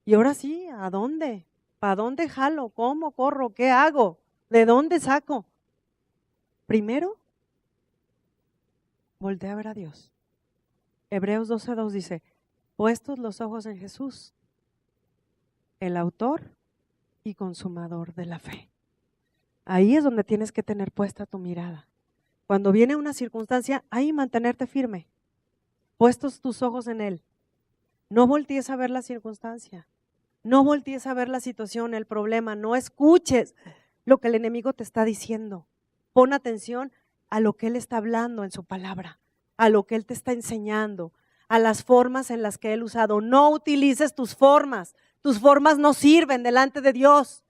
Y ahora sí, ¿a dónde? ¿Para dónde jalo? ¿Cómo corro? ¿Qué hago? ¿De dónde saco? Primero, voltea a ver a Dios. Hebreos 12:2 dice, puestos los ojos en Jesús, el autor y consumador de la fe. Ahí es donde tienes que tener puesta tu mirada. Cuando viene una circunstancia, ahí mantenerte firme, puestos tus ojos en Él. No voltees a ver la circunstancia, no voltees a ver la situación, el problema, no escuches lo que el enemigo te está diciendo. Pon atención a lo que Él está hablando en su palabra, a lo que Él te está enseñando, a las formas en las que Él ha usado. No utilices tus formas no sirven delante de Dios.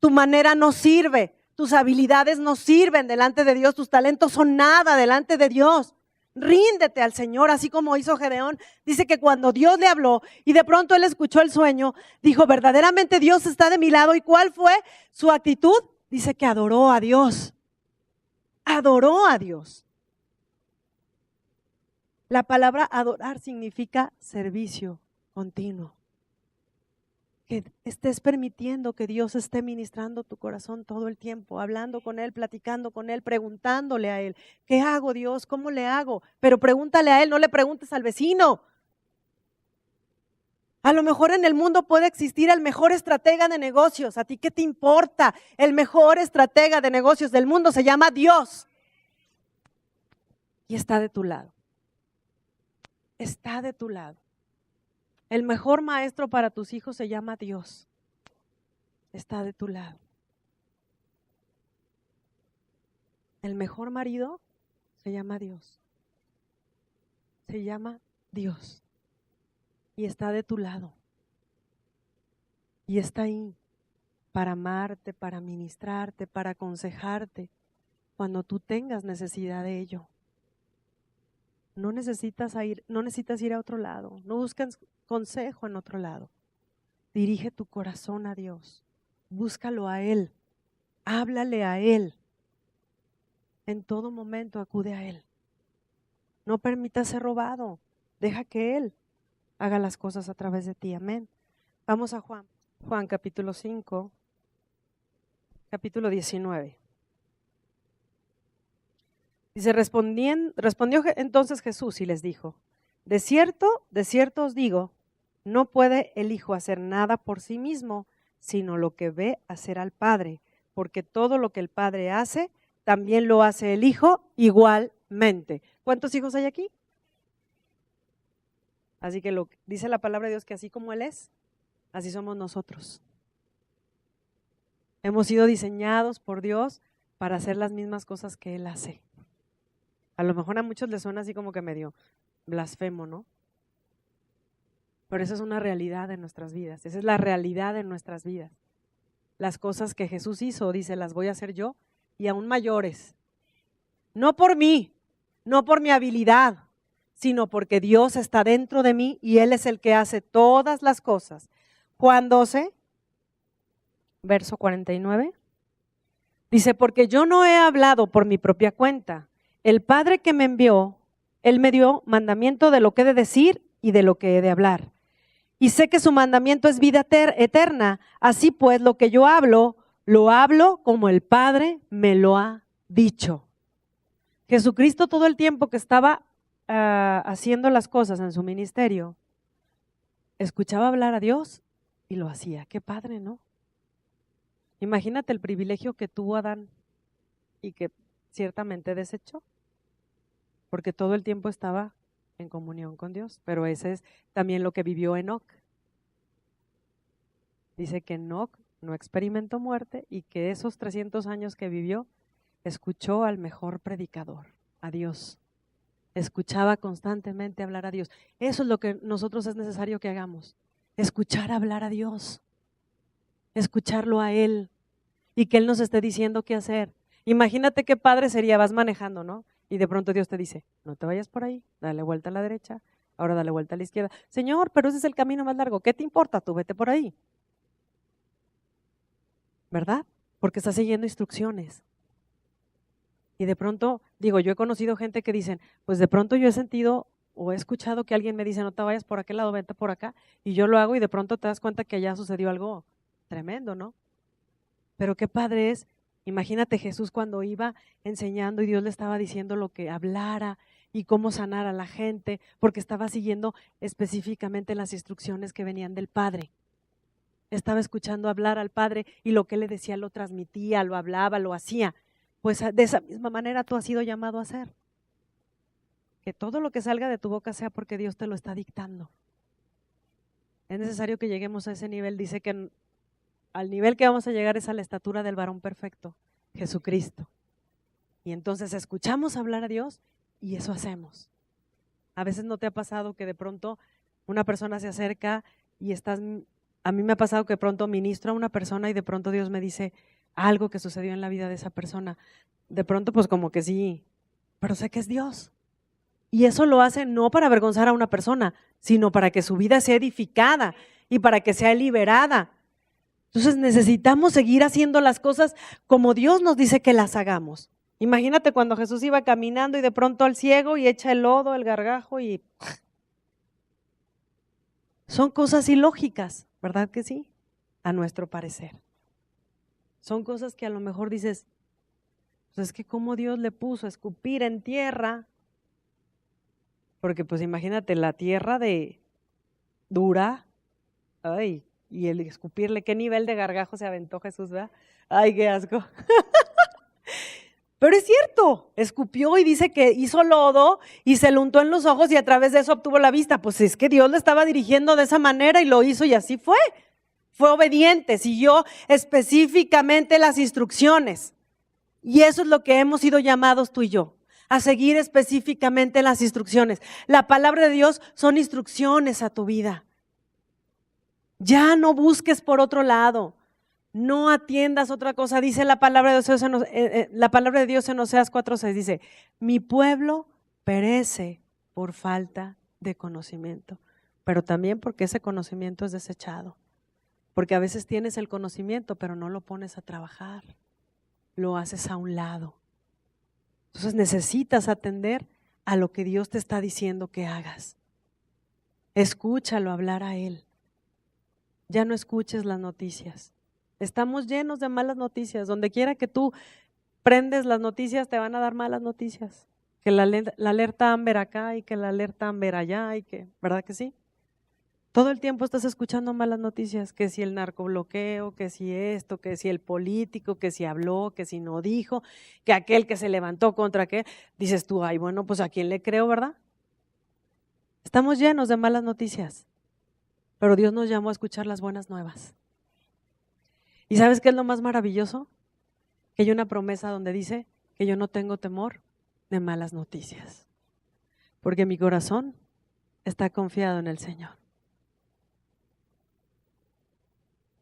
Tu manera no sirve, tus habilidades no sirven delante de Dios, tus talentos son nada delante de Dios. Ríndete al Señor, así como hizo Gedeón. Dice que cuando Dios le habló y de pronto él escuchó el sueño, dijo, verdaderamente Dios está de mi lado. ¿Y cuál fue su actitud? Dice que adoró a Dios. Adoró a Dios. La palabra adorar significa servicio continuo. Que estés permitiendo que Dios esté ministrando tu corazón todo el tiempo, hablando con Él, platicando con Él, preguntándole a Él, ¿qué hago, Dios? ¿Cómo le hago? Pero pregúntale a Él, no le preguntes al vecino. A lo mejor en el mundo puede existir el mejor estratega de negocios. ¿A ti qué te importa? El mejor estratega de negocios del mundo se llama Dios. Y está de tu lado. Está de tu lado. El mejor maestro para tus hijos se llama Dios. Está de tu lado. El mejor marido se llama Dios. Se llama Dios. Y está de tu lado. Y está ahí para amarte, para ministrarte, para aconsejarte cuando tú tengas necesidad de ello. No necesitas ir a otro lado, no busques consejo en otro lado. Dirige tu corazón a Dios, búscalo a Él, háblale a Él. En todo momento acude a Él. No permitas ser robado, deja que Él haga las cosas a través de ti, amén. Vamos a Juan capítulo 5, capítulo 19. Dice, respondió entonces Jesús y les dijo, de cierto os digo, no puede el Hijo hacer nada por sí mismo, sino lo que ve hacer al Padre, porque todo lo que el Padre hace, también lo hace el Hijo igualmente. ¿Cuántos hijos hay aquí? Así que dice la palabra de Dios que así como Él es, así somos nosotros. Hemos sido diseñados por Dios para hacer las mismas cosas que Él hace. A lo mejor a muchos les suena así como que medio blasfemo, ¿no? Pero esa es una realidad de nuestras vidas, esa es la realidad de nuestras vidas. Las cosas que Jesús hizo, dice, las voy a hacer yo y aún mayores. No por mí, no por mi habilidad, sino porque Dios está dentro de mí y Él es el que hace todas las cosas. Juan 12, verso 49, dice, porque yo no he hablado por mi propia cuenta. El Padre que me envió, Él me dio mandamiento de lo que he de decir y de lo que he de hablar. Y sé que su mandamiento es vida eterna. Así pues, lo que yo hablo, lo hablo como el Padre me lo ha dicho. Jesucristo todo el tiempo que estaba haciendo las cosas en su ministerio, escuchaba hablar a Dios y lo hacía. Qué padre, ¿no? Imagínate el privilegio que tuvo Adán y que ciertamente desechó, porque todo el tiempo estaba en comunión con Dios, pero ese es también lo que vivió Enoc. Dice que Enoc no experimentó muerte y que esos 300 años que vivió, escuchó al mejor predicador, a Dios. Escuchaba constantemente hablar a Dios. Eso es lo que nosotros es necesario que hagamos, escuchar hablar a Dios, escucharlo a Él y que Él nos esté diciendo qué hacer. Imagínate qué padre sería, vas manejando, ¿no? Y de pronto Dios te dice, no te vayas por ahí, dale vuelta a la derecha, ahora dale vuelta a la izquierda. Señor, pero ese es el camino más largo, ¿qué te importa? Tú vete por ahí. ¿Verdad? Porque estás siguiendo instrucciones. Y de pronto, digo, yo he conocido gente que dicen, pues de pronto yo he sentido o he escuchado que alguien me dice, no te vayas por aquel lado, vete por acá, y yo lo hago y de pronto te das cuenta que allá sucedió algo tremendo, ¿no? Pero qué padre es, imagínate Jesús cuando iba enseñando y Dios le estaba diciendo lo que hablara y cómo sanar a la gente, porque estaba siguiendo específicamente las instrucciones que venían del Padre. Estaba escuchando hablar al Padre y lo que Él le decía lo transmitía, lo hablaba, lo hacía. Pues de esa misma manera tú has sido llamado a hacer. Que todo lo que salga de tu boca sea porque Dios te lo está dictando. Es necesario que lleguemos a ese nivel. Dice que al nivel que vamos a llegar es a la estatura del varón perfecto, Jesucristo. Y entonces escuchamos hablar a Dios y eso hacemos. A veces no te ha pasado que de pronto una persona se acerca y a mí me ha pasado que de pronto ministro a una persona y de pronto Dios me dice algo que sucedió en la vida de esa persona. De pronto pues como que sí, pero sé que es Dios. Y eso lo hace no para avergonzar a una persona, sino para que su vida sea edificada y para que sea liberada. Entonces necesitamos seguir haciendo las cosas como Dios nos dice que las hagamos. Imagínate cuando Jesús iba caminando y de pronto al ciego y echa el lodo, el gargajo y… Son cosas ilógicas, ¿verdad que sí? A nuestro parecer. Son cosas que a lo mejor dices, pues es que cómo Dios le puso a escupir en tierra, porque pues imagínate la tierra de dura, ay, y el escupirle, ¿qué nivel de gargajo se aventó Jesús, verdad? Ay, qué asco. Pero es cierto, escupió y dice que hizo lodo y se lo untó en los ojos y a través de eso obtuvo la vista. Pues es que Dios le estaba dirigiendo de esa manera y lo hizo y así fue. Fue obediente, siguió específicamente las instrucciones. Y eso es lo que hemos sido llamados tú y yo, a seguir específicamente las instrucciones. La palabra de Dios son instrucciones a tu vida. Ya no busques por otro lado. No atiendas otra cosa. Dice la palabra de Dios en Oseas 4:6, dice, mi pueblo perece por falta de conocimiento, pero también porque ese conocimiento es desechado. Porque a veces tienes el conocimiento, pero no lo pones a trabajar, lo haces a un lado. Entonces necesitas atender a lo que Dios te está diciendo que hagas. Escúchalo hablar a Él. Ya no escuches las noticias. Estamos llenos de malas noticias. Donde quiera que tú prendes las noticias, te van a dar malas noticias. Que la alerta Amber acá y que la alerta Amber allá y que, ¿verdad que sí? Todo el tiempo estás escuchando malas noticias, que si el narcobloqueo, que si esto, que si el político, que si habló, que si no dijo, que aquel que se levantó contra qué. Dices tú, ay, bueno, pues ¿a quién le creo, verdad? Estamos llenos de malas noticias, pero Dios nos llamó a escuchar las buenas nuevas. ¿Y sabes qué es lo más maravilloso? Que hay una promesa donde dice que yo no tengo temor de malas noticias, porque mi corazón está confiado en el Señor.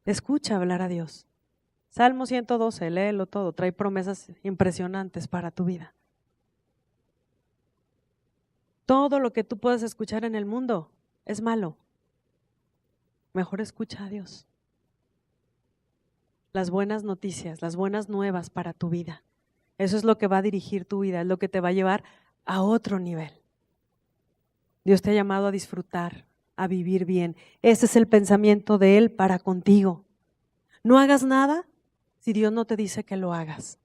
Escucha hablar a Dios. Salmo 112, léelo todo, trae promesas impresionantes para tu vida. Todo lo que tú puedes escuchar en el mundo es malo. Mejor escucha a Dios. Las buenas noticias, las buenas nuevas para tu vida. Eso es lo que va a dirigir tu vida, es lo que te va a llevar a otro nivel. Dios te ha llamado a disfrutar, a vivir bien. Ese es el pensamiento de Él para contigo. No hagas nada si Dios no te dice que lo hagas.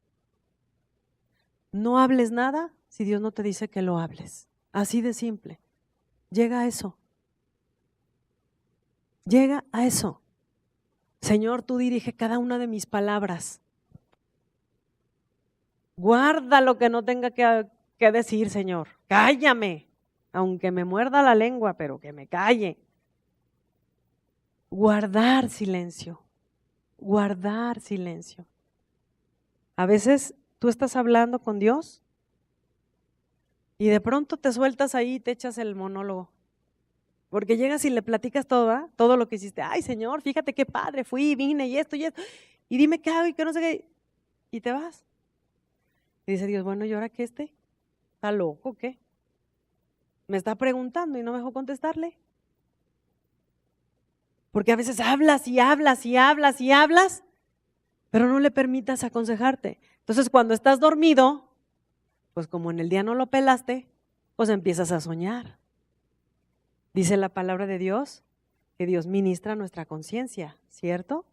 No hables nada si Dios no te dice que lo hables. Así de simple. Llega a eso. Llega a eso. Señor, tú dirige cada una de mis palabras. Guarda lo que no tenga que decir, Señor. Cállame, aunque me muerda la lengua, pero que me calle. Guardar silencio. Guardar silencio. A veces tú estás hablando con Dios y de pronto te sueltas ahí y te echas el monólogo. Porque llegas y le platicas todo, ¿eh? Todo lo que hiciste. Ay, Señor, fíjate qué padre, fui, vine y esto. Y dime qué hago y que no sé qué. Y te vas. Y dice Dios, bueno, ¿y ahora qué ¿Está loco o qué? Me está preguntando y no me dejó contestarle. Porque a veces hablas y hablas y hablas y hablas, pero no le permitas aconsejarte. Entonces cuando estás dormido, pues como en el día no lo pelaste, pues empiezas a soñar. Dice la palabra de Dios que Dios ministra nuestra conciencia, ¿cierto?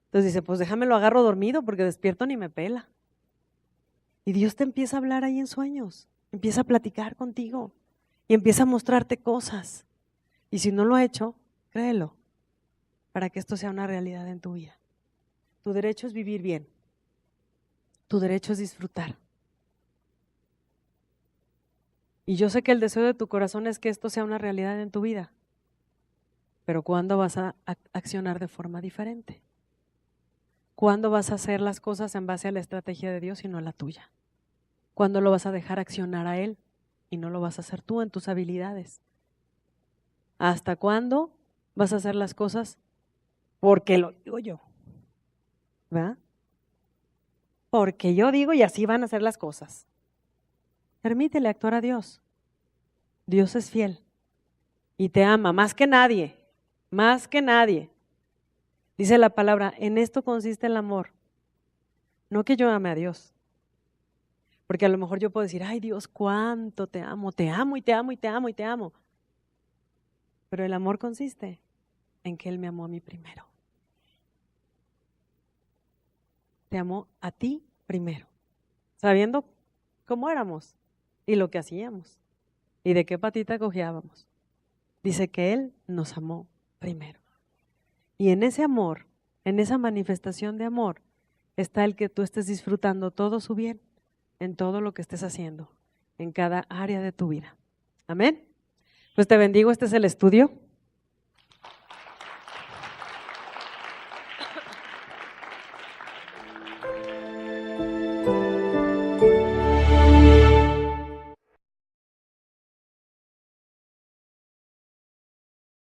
Entonces dice, pues déjame lo agarro dormido porque despierto ni me pela. Y Dios te empieza a hablar ahí en sueños, empieza a platicar contigo y empieza a mostrarte cosas. Y si no lo ha hecho, créelo, para que esto sea una realidad en tu vida. Tu derecho es vivir bien, tu derecho es disfrutar. Y yo sé que el deseo de tu corazón es que esto sea una realidad en tu vida, pero ¿cuándo vas a accionar de forma diferente? ¿Cuándo vas a hacer las cosas en base a la estrategia de Dios y no a la tuya? ¿Cuándo lo vas a dejar accionar a Él y no lo vas a hacer tú en tus habilidades? ¿Hasta cuándo vas a hacer las cosas porque lo digo yo? ¿Verdad? Porque yo digo y así van a ser las cosas. Permítele actuar a Dios. Dios es fiel y te ama más que nadie, más que nadie. Dice la palabra, en esto consiste el amor. No que yo ame a Dios. Porque a lo mejor yo puedo decir, ay Dios, cuánto te amo y te amo y te amo y te amo. Pero el amor consiste en que Él me amó a mí primero. Te amó a ti primero, sabiendo cómo éramos y lo que hacíamos y de qué patita cojeábamos. Dice que Él nos amó primero. Y en ese amor, en esa manifestación de amor, está el que tú estés disfrutando todo su bien en todo lo que estés haciendo, en cada área de tu vida. Amén. Pues te bendigo, este es el estudio.